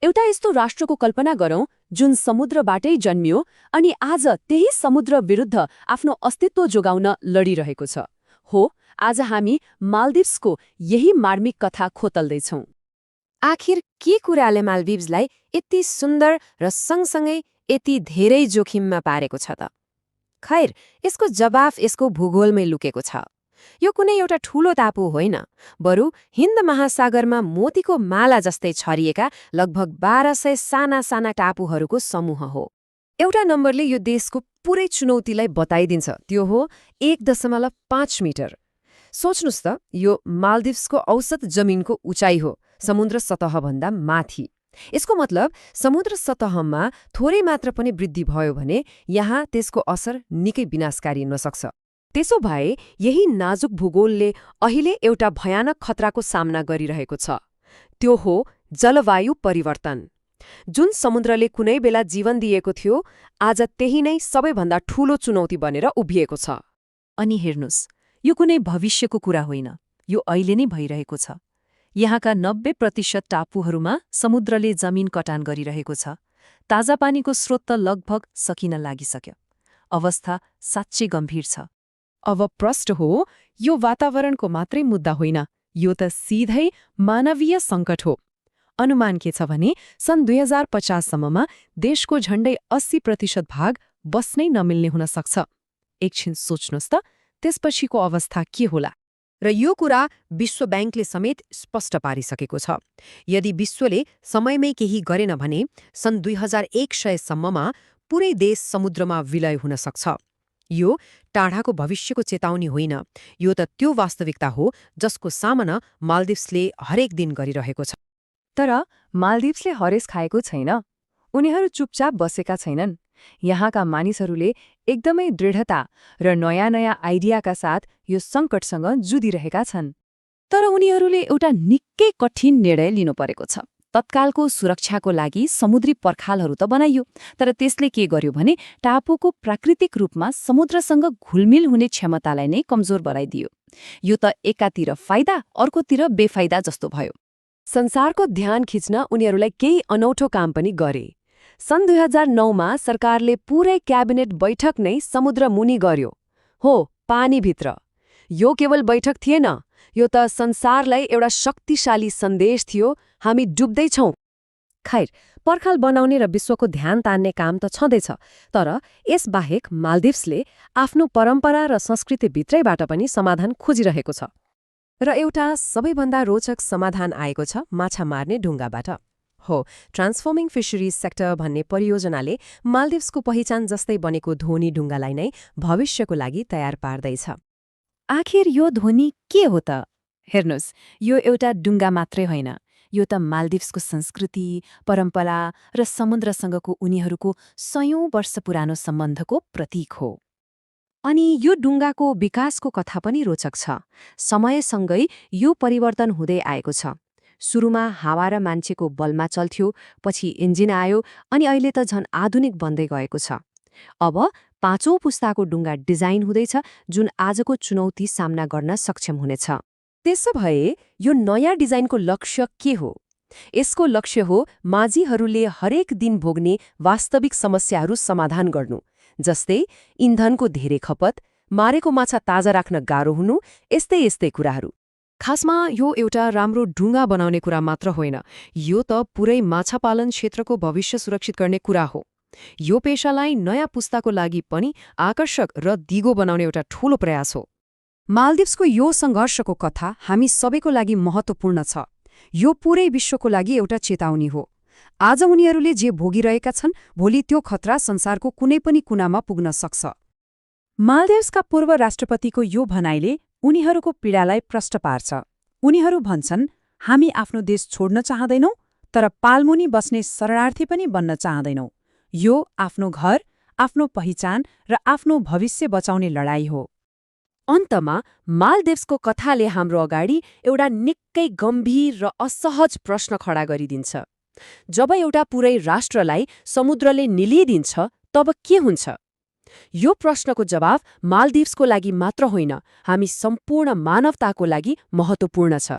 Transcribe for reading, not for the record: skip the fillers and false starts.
एउटा यस्तो राष्ट्रको कल्पना गरौँ जुन समुद्रबाटै जन्मियो अनि आज त्यही समुद्र विरुद्ध आफ्नो अस्तित्व जोगाउन लडिरहेको छ। हो, आज हामी माल्दिभ्सको यही मार्मिक कथा खोतल्दैछौँ। आखिर के कुराले माल्दिभ्सलाई यति सुन्दर र सँगसँगै यति धेरै जोखिममा पारेको छ त? खैर, यसको जवाफ यसको भूगोलमै लुकेको छ। यो कुनै एउटा ठूलो टापु होइन, बरु हिन्द महासागरमा मोतीको माला जस्तै छरिएका लगभग 1200 साना साना टापुहरूको समूह हो। एउटा नम्बरले यो देशको पुरै चुनौतीलाई बताइदिन्छ, त्यो हो 1.5 मिटर। सोच्नुस् त, यो माल्दिभ्सको औसत जमिनको उचाइ हो, समुद्र सतहभन्दा माथि। यसको मतलब समुद्र सतहमा थोरै मात्र पनि वृद्धि भयो भने यहाँ त्यसको असर निकै विनाशकारी हुन सक्छ। त्यसो भए यही नाजुक भूगोलले अहिले एउटा भयानक खतराको सामना गरिरहेको छ। त्यो हो जलवायु परिवर्तन। जुन समुद्रले कुनै बेला जीवन दिएको थियो, आज त्यही नै सबैभन्दा ठूलो चुनौती बनेर उभिएको छ। अनि हेर्नुस्, यो कुनै भविष्यको कुरा होइन, यो अहिले नै भइरहेको छ। यहाँका 90% टापुहरूमा समुद्रले जमिन कटान गरिरहेको छ। ताजा पानीको स्रोत त लगभग सकिन लागिसक्यो। अवस्था साँच्चै गम्भीर छ। अब प्रश्न हो, यो वातावरणको मात्रै मुद्दा होइन, यो त सिधै मानवीय सङ्कट हो। अनुमान के छ भने सन् 2050 सम्ममा देशको झण्डै 80% भाग बस्नै नमिल्ने हुन सक्छ। एकछिन सोच्नुहोस् त, त्यसपछिको अवस्था के होला? र यो कुरा विश्व ब्याङ्कले समेत स्पष्ट पारिसकेको छ। यदि विश्वले समयमै केही गरेन भने सन् 2100 सम्ममा पुरै देश समुद्रमा विलय हुन सक्छ। यो टाढाको भविष्यको चेतावनी होइन, यो त त्यो वास्तविकता हो जसको सामना माल्दिभ्सले हरेक दिन गरिरहेको छ। तर माल्दिभ्सले हरेस खाएको छैन। उनीहरू चुपचाप बसेका छैनन्। यहाँका मानिसहरूले एकदमै दृढता र नयाँ नयाँ आइडियाका साथ यो सङ्कटसँग जुधिरहेका छन्। तर उनीहरूले एउटा निकै कठिन निर्णय लिनु परेको छ। तत्कालको सुरक्षाको लागि समुद्री पर्खालहरू त बनाइयो, तर त्यसले के गर्यो भने टापुको प्राकृतिक रूपमा समुद्रसँग घुलमिल हुने क्षमतालाई नै कमजोर बनाइदियो। यो त एकातिर फाइदा, अर्कोतिर बेफाइदा जस्तो भयो। संसारको ध्यान खिच्न उनीहरूलाई केही अनौठो काम पनि गरे। सन् 2009मा सरकारले पुरै क्याबिनेट बैठक नै समुद्र मुनि गर्यो। हो, पानीभित्र। यो केवल बैठक थिएन, यो त संसारलाई एउटा शक्तिशाली सन्देश थियो, हामी डुब्दैछौँ। खैर, पर्खाल बनाउने र विश्वको ध्यान तान्ने काम त छँदैछ, तर यसबाहेक माल्दिभ्सले आफ्नो परम्परा र संस्कृतिभित्रैबाट पनि समाधान खोजिरहेको छ। र एउटा सबैभन्दा रोचक समाधान आएको छ माछा मार्ने ढुङ्गाबाट। हो, ट्रान्सफर्मिङ फिशरिज सेक्टर भन्ने परियोजनाले माल्दिभ्सको पहिचान जस्तै बनेको ध्वनि ढुङ्गालाई नै भविष्यको लागि तयार पार्दैछ। आखिर यो ध्वनि के हो त? हेर्नुस्, यो एउटा डुङ्गा मात्रै होइन, यो त माल्दिभ्सको संस्कृति, परम्परा र समुद्रसँगको उनीहरूको 100औं वर्ष पुरानो सम्बन्धको प्रतीक हो। अनि यो डुङ्गाको विकासको कथा पनि रोचक छ। समयसँगै यो परिवर्तन हुँदै आएको छ। सुरुमा हावा र मान्छेको बलमा चल्थ्यो, पछि इन्जिन आयो, अनि अहिले त झन् आधुनिक बन्दै गएको छ। अब 5औं पुस्ताको डुङ्गा डिजाइन हुँदैछ, जुन आजको चुनौती सामना गर्न सक्षम हुनेछ। त्यसो भए यो नयाँ डिजाइनको लक्ष्य के हो? यसको लक्ष्य हो माझीहरूले हरेक दिन भोग्ने वास्तविक समस्याहरू समाधान गर्नु, जस्तै इन्धनको धेरै खपत, मारेको माछा ताजा राख्न गाह्रो हुनु, यस्तै कुराहरू। खासमा यो एउटा राम्रो ढुङ्गा बनाउने कुरा मात्र होइन, यो त पुरै माछा पालन क्षेत्रको भविष्य सुरक्षित गर्ने कुरा हो। यो पेशालाई नयाँ पुस्ताको लागि पनि आकर्षक र दिगो बनाउने एउटा ठूलो प्रयास हो। माल्दिभ्सको यो सङ्घर्षको कथा हामी सबैको लागि महत्त्वपूर्ण छ। यो पुरै विश्वको लागि एउटा चेतावनी हो। आज उनीहरूले जे भोगिरहेका छन्, भोलि त्यो खतरा संसारको कुनै पनि कुनामा पुग्न सक्छ। माल्दिभ्सका पूर्व राष्ट्रपतिको यो भनाइले उनीहरूको पीडालाई प्रष्ट पार्छ। उनीहरू भन्छन्, हामी आफ्नो देश छोड्न चाहँदैनौँ, तर पालमुनि बस्ने शरणार्थी पनि बन्न चाहँदैनौँ। यो आफ्नो घर, आफ्नो पहिचान र आफ्नो भविष्य बचाउने लडाईँ हो। अन्तमा माल्दिभ्सको कथाले हाम्रो अगाडि एउटा निकै गम्भीर र असहज प्रश्न खडा गरिदिन्छ। जब एउटा पुरै राष्ट्रलाई समुद्रले निलिदिन्छ, तब के हुन्छ? यो प्रश्नको जवाफ माल्दिभ्सको लागि मात्र होइन, हामी सम्पूर्ण मानवताको लागि महत्त्वपूर्ण छ।